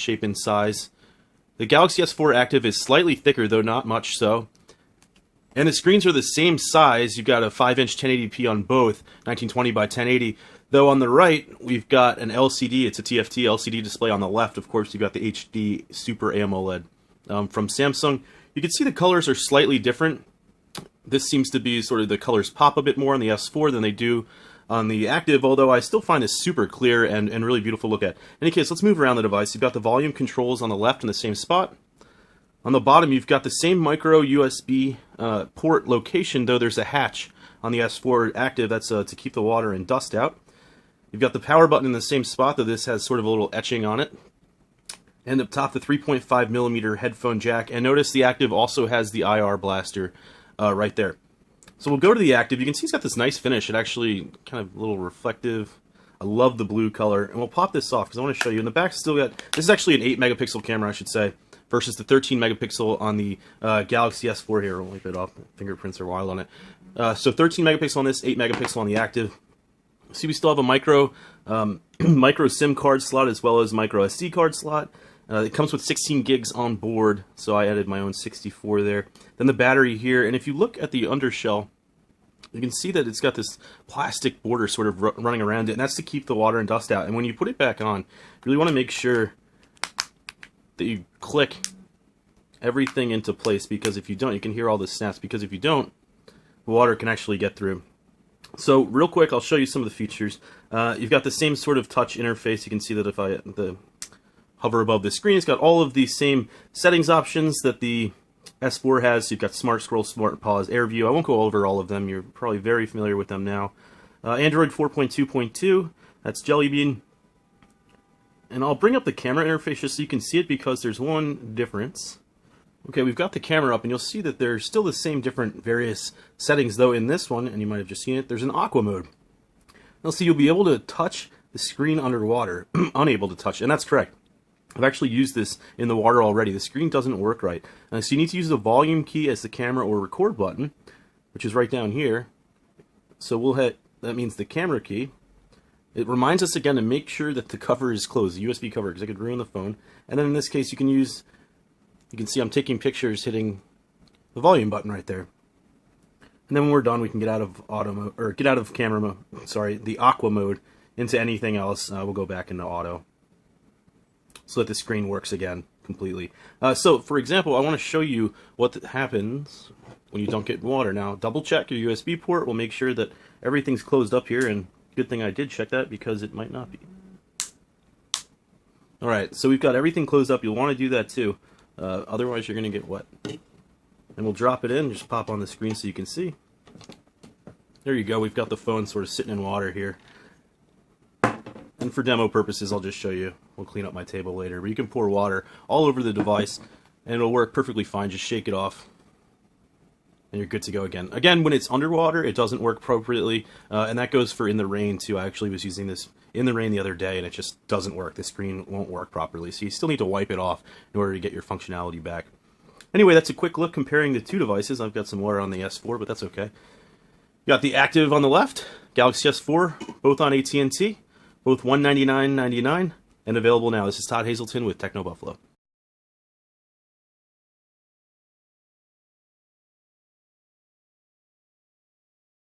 shape and size. The Galaxy S4 Active is slightly thicker, though not much so. And the screens are the same size. You've got a 5-inch 1080p on both, 1920 by 1080. Though on the right, we've got an LCD. It's a TFT LCD display. On the left, of course, you've got the HD Super AMOLED from Samsung. You can see the colors are slightly different. This seems to be sort of the colors pop a bit more on the S4 than they do on the Active, although I still find this super clear and really beautiful to look at. In any case, let's move around the device. You've got the volume controls on the left in the same spot. On the bottom, you've got the same micro USB port location, though there's a hatch on the S4 Active. That's to keep the water and dust out. You've got the power button in the same spot, though this has sort of a little etching on it. And up top, the 3.5mm headphone jack. And notice the Active also has the IR blaster right there. So we'll go to the Active. You can see it's got this nice finish. It actually kind of a little reflective. I love the blue color. And we'll pop this off because I want to show you. In the back, still got, this is actually an 8-megapixel camera, I should say, versus the 13-megapixel on the Galaxy S4 here. We'll wipe it off. Fingerprints are wild on it. So 13-megapixel on this, 8-megapixel on the Active. See, we still have a micro SIM card slot as well as micro SD card slot. It comes with 16 gigs on board, so I added my own 64 there. Then the battery here, and if you look at the undershell, you can see that it's got this plastic border sort of running around it, and that's to keep the water and dust out. And when you put it back on, you really want to make sure that you click everything into place, because if you don't, you can hear all the snaps, because if you don't, the water can actually get through. So real quick, I'll show you some of the features. You've got the same sort of touch interface. You can see that if I hover above the screen, it's got all of the same settings options that the S4 has. So you've got Smart Scroll, Smart Pause, Air View. I won't go over all of them. You're probably very familiar with them now. Android 4.2.2, that's Jelly Bean. And I'll bring up the camera interface just so you can see it, because there's one difference. Okay, we've got the camera up, and you'll see that there's still the same different various settings, though in this one, and you might have just seen it, there's an aqua mode. Now see, you'll be able to touch the screen underwater. Unable to touch, and that's correct. I've actually used this in the water already. The screen doesn't work right. So you need to use the volume key as the camera or record button, which is right down here. So we'll hit, that means the camera key. It reminds us again to make sure that the cover is closed, the USB cover, because it could ruin the phone. And then in this case, you can see I'm taking pictures hitting the volume button right there. And then when we're done, we can get out of auto mode, or get out of camera mode, sorry, the aqua mode, into anything else. We'll go back into auto, so that the screen works again completely. So, for example, I want to show you what happens when you don't get water. Now, double check your USB port. We'll make sure that everything's closed up here, and good thing I did check that, because it might not be. Alright, so we've got everything closed up. You'll want to do that too. Otherwise, you're going to get wet. And we'll drop it in, just pop on the screen so you can see. There you go. We've got the phone sort of sitting in water here. And for demo purposes, I'll just show you. We'll clean up my table later. But you can pour water all over the device, and it'll work perfectly fine. Just shake it off, and you're good to go again. Again, when it's underwater, it doesn't work appropriately, and that goes for in the rain, too. I actually was using this in the rain the other day, and it just doesn't work. The screen won't work properly, so you still need to wipe it off in order to get your functionality back. Anyway, that's a quick look comparing the two devices. I've got some water on the S4, but that's okay. You got the Active on the left, Galaxy S4, both on AT&T. Both $199.99 and available now. This is Todd Hazelton with Techno Buffalo.